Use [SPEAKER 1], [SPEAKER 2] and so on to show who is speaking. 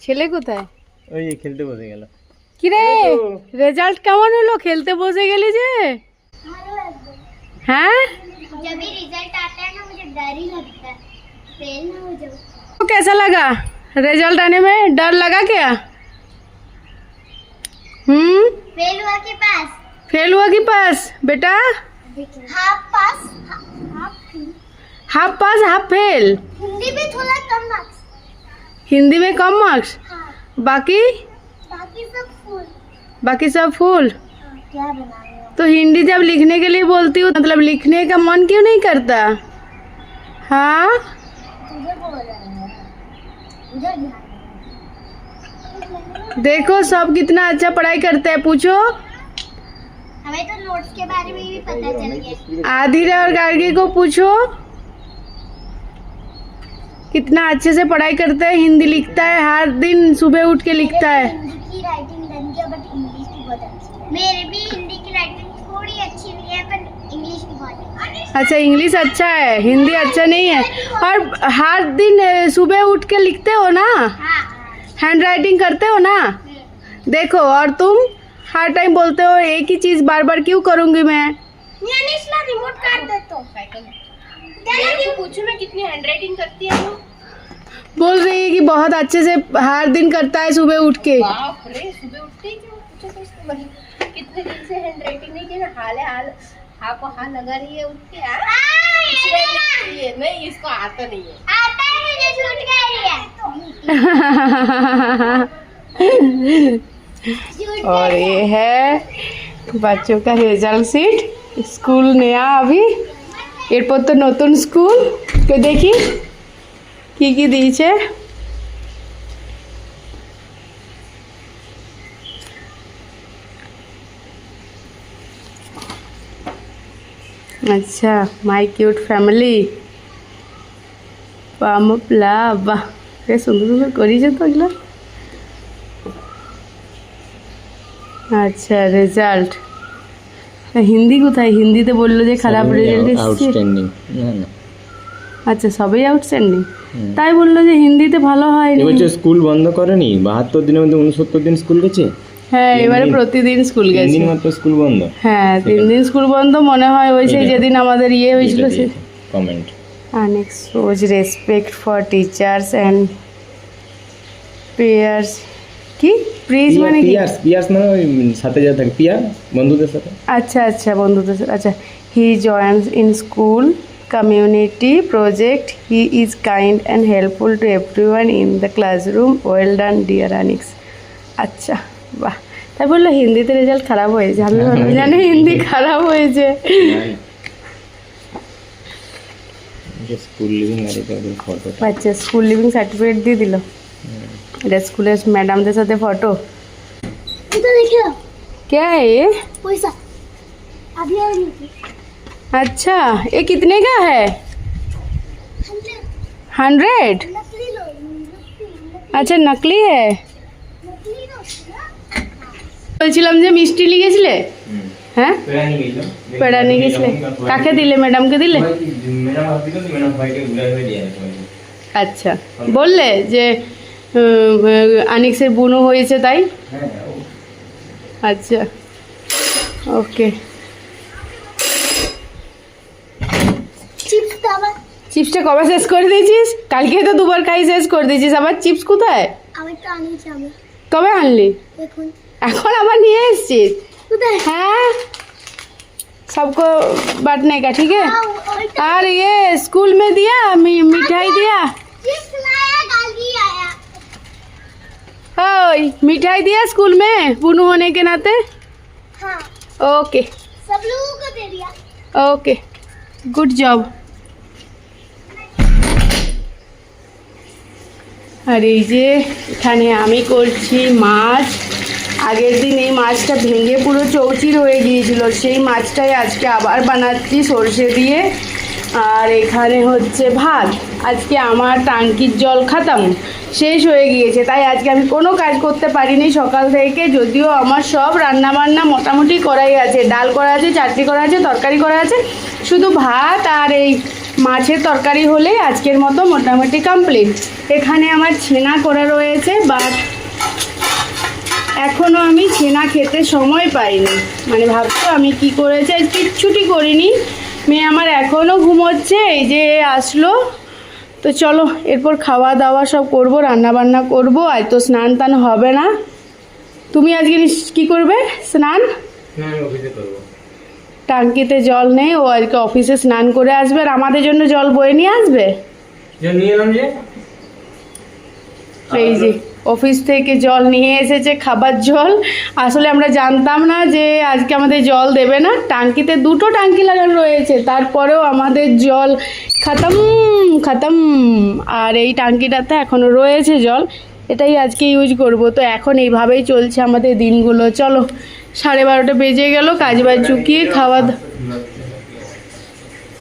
[SPEAKER 1] ছেলে কোথায়?
[SPEAKER 2] ওই যে খেলতে বসে গেল।
[SPEAKER 1] কি রে, রেজাল্ট কেমন হলো? খেলতে বসে গেলি যে? हाँ
[SPEAKER 3] जब भी रिजल्ट आता है ना मुझे डर ही लगता है फेल ना हो जाऊं।
[SPEAKER 1] तो कैसा लगा रिजल्ट आने में? डर लगा क्या?
[SPEAKER 3] फेल हुआ के पास
[SPEAKER 1] फेल हुआ कि पास बेटा?
[SPEAKER 3] Half past
[SPEAKER 1] half past half fail.
[SPEAKER 3] Hindi में थोड़ा कम मार्क्स।
[SPEAKER 1] हिंदी में कम मार्क्स,
[SPEAKER 3] हाँ
[SPEAKER 1] बाकी
[SPEAKER 3] बाकी सब फुल। क्या बना रहे हो?
[SPEAKER 1] तो हिंदी जब लिखने के लिए बोलती हूँ मतलब लिखने का मन क्यों नहीं करता? हाँ
[SPEAKER 3] तुझे बोल रहा है मुझे ध्यान नहीं।
[SPEAKER 1] देखो सब कितना अच्छा पढ़ाई करते हैं, पूछो।
[SPEAKER 3] हमें तो नोट्स के बारे में भी पता चल गया।
[SPEAKER 1] आदिर और गार्गी को पूछो, कितना अच्छे से पढ़ाई करता है, हिंदी लिखता है, हर दिन सुबह उठ के लिखता है।
[SPEAKER 3] हिंदी की राइटिंग डन किया बट इंग्लिश की बहुत अच्छी है। मेरे भी हिंदी की राइटिंग थोड़ी अच्छी नहीं है पर इंग्लिश की बहुत अच्छी है।
[SPEAKER 1] अच्छा इंग्लिश अच्छा है, हिंदी अच्छा नहीं है। और हर दिन सुबह उठ के लिखते हो ना,
[SPEAKER 3] हाँ
[SPEAKER 1] हैंड राइटिंग करते हो ना। देखो और तुम हर टाइम बोलते हो एक ही चीज बार बार क्यों करूंगी मैं?
[SPEAKER 3] रिमोट काट दे तो साइकिल पूछो ना कितनी हैंडराइटिंग करती है वो।
[SPEAKER 1] बोल रही है कि बहुत अच्छे से हर दिन करता है सुबह उठ के।
[SPEAKER 3] बाप रे सुबह उठते ही क्यों पूछो तो इसको कितने दिन से हैंडराइटिंग नहीं की ना। हाल हाँ को हाँ लगा रही है उठ के। नहीं इसको आता नहीं है। आता है मुझे छूट गई है।
[SPEAKER 1] और ये है बच्चों का रेजल्ट सीट। स्कूल नया अभी एरपर तो नतून स्कूल तो देखी की दिए। अच्छा माई क्यूट फैमिली पाम प्ला वाह के सुंदर सुंदर करी तो एगुला। अच्छा रेजल्ट हिंदी কোথায়? হিন্দিতে বললো যে খারাপ রেজাল্ট এসেছে।
[SPEAKER 2] আউটস্ট্যান্ডিং না না।
[SPEAKER 1] আচ্ছা সবই আউটস্ট্যান্ডিং, তাই বললো যে হিন্দিতে ভালো হয়নি।
[SPEAKER 2] এবছর স্কুল বন্ধ করেনি, 72 দিনের মধ্যে 69 দিন স্কুল গেছে।
[SPEAKER 1] হ্যাঁ এবারে প্রতিদিন স্কুল গেছে।
[SPEAKER 2] 3 দিন মাত্র স্কুল বন্ধ।
[SPEAKER 1] হ্যাঁ 3 দিন স্কুল বন্ধ মনে হয় ওই সেই যেদিন আমাদের ইয়ে হয়েছিল সে
[SPEAKER 2] comment.
[SPEAKER 1] Annex shows respect for teachers and peers কি প্রিজ মানে কি?
[SPEAKER 2] পিয়ার্স মানে ওই সাথে যা থাকে পিয়ার বন্ধুদের সাথে।
[SPEAKER 1] আচ্ছা আচ্ছা বন্ধুদের সাথে। আচ্ছা he joins in school community project, he is kind and helpful to everyone in the classroom, well done dear আনিক্স। আচ্ছা বাহ, তাই বললো হিন্দিতে রেজাল্ট খারাপ হয়েছে। আমি জানি হিন্দি খারাপ হয়েছে।
[SPEAKER 2] স্কুল লিভিং আর এটা ফটো।
[SPEAKER 1] আচ্ছা স্কুল লিভিং সার্টিফিকেট দিয়ে দিল। এটা স্কুলের ম্যাডামদের সাথে ফটো।
[SPEAKER 3] इधर देखिए
[SPEAKER 1] क्या है ये?
[SPEAKER 3] पैसा अभी आई
[SPEAKER 1] अच्छा ये कितने का है? 100।
[SPEAKER 3] नकली लो
[SPEAKER 1] अच्छा नकली है।
[SPEAKER 3] नकली लो
[SPEAKER 1] বলছিলাম যে মিষ্টি লিখেছিলে? হ্যাঁ পেড়া নিয়ে গেছিলে, কাকে দিলে? ম্যাডামকে দিলে? আচ্ছা বললে যে আনিক্সের বুনো হয়েছে তাই? আচ্ছা ওকে।
[SPEAKER 3] चिप्स दावा
[SPEAKER 1] চিপসটা কবে শেষ করে দিয়েছিস? কালকে তো দুবার খাই শেষ করে দিয়েছিস, আবার চিপস কোথায়?
[SPEAKER 3] আমি তো আনি যাবে
[SPEAKER 1] কবে আনলি?
[SPEAKER 3] দেখুন
[SPEAKER 1] এখন আবার নিয়ে এসেছিস?
[SPEAKER 3] उधर
[SPEAKER 1] हाँ सबको बांटने का ठीक है। और ये स्कूल में दिया मिठाई दिया?
[SPEAKER 3] चिप्स लाया गाली आया।
[SPEAKER 1] ओए मिठाई दिया स्कूल में बुनू होने के नाते?
[SPEAKER 3] हाँ
[SPEAKER 1] ओके
[SPEAKER 3] सब लोगों को दे दिया।
[SPEAKER 1] Okay good job. আর এই যে এখানে আমি করছি মাছ। আগের দিন এই মাছটা ভেঙে পুরো চৌচির হয়ে গিয়েছিল, সেই মাছটাই আজকে আবার বানাচ্ছি সর্ষে দিয়ে। আর এখানে হচ্ছে ভাত। আজকে আমার টাঙ্কির জল খাতাম, শেষ হয়ে গিয়েছে, তাই আজকে আমি কোনো কাজ করতে পারিনি সকাল থেকে। যদিও আমার সব রান্নাবান্না মোটামুটি করাই আছে, ডাল করা আছে, চাটনি করা আছে, তরকারি করা আছে, শুধু ভাত আর এই মাছের তরকারি হলে আজকের মতো মোটামুটি কমপ্লিট। এখানে আমার ছেনা করা রয়েছে, বাট এখনও আমি ছেনা খেতে সময় পাইনি। মানে ভাবছো আমি কি করেছি, আজ কিচ্ছুটি করিনি। মেয়ে আমার এখনও ঘুমোচ্ছে, এই যে আসলো। তো চলো এরপর খাওয়া দাওয়া সব করব, রান্না বান্না করব। আজ তো স্নান টান হবে না। তুমি আজকে কি করবে স্নান?
[SPEAKER 2] অফিসে করবো।
[SPEAKER 1] টাঙ্কিতে জল নেই, ও আজকে অফিসে স্নান করে আসবে আর আমাদের জন্য জল বয়ে নিয়ে আসবে।
[SPEAKER 2] নিয়ে এলাম যে
[SPEAKER 1] এই যে অফিস থেকে জল নিয়ে এসেছে, খাবার জল। আসলে আমরা জানতাম না যে আজকে আমাদের জল দেবে না। টাঙ্কিতে 2টো টাঙ্কি লাগানো রয়েছে, তারপরেও আমাদের জল খতম। আর এই টাঙ্কিটাতে এখনও রয়েছে জল, এটাই আজকে ইউজ করব। তো এখন এইভাবেই চলছে আমাদের দিনগুলো। চলো 12:30 বেজে গেল, কাজ বাজ চুকিয়ে খাওয়া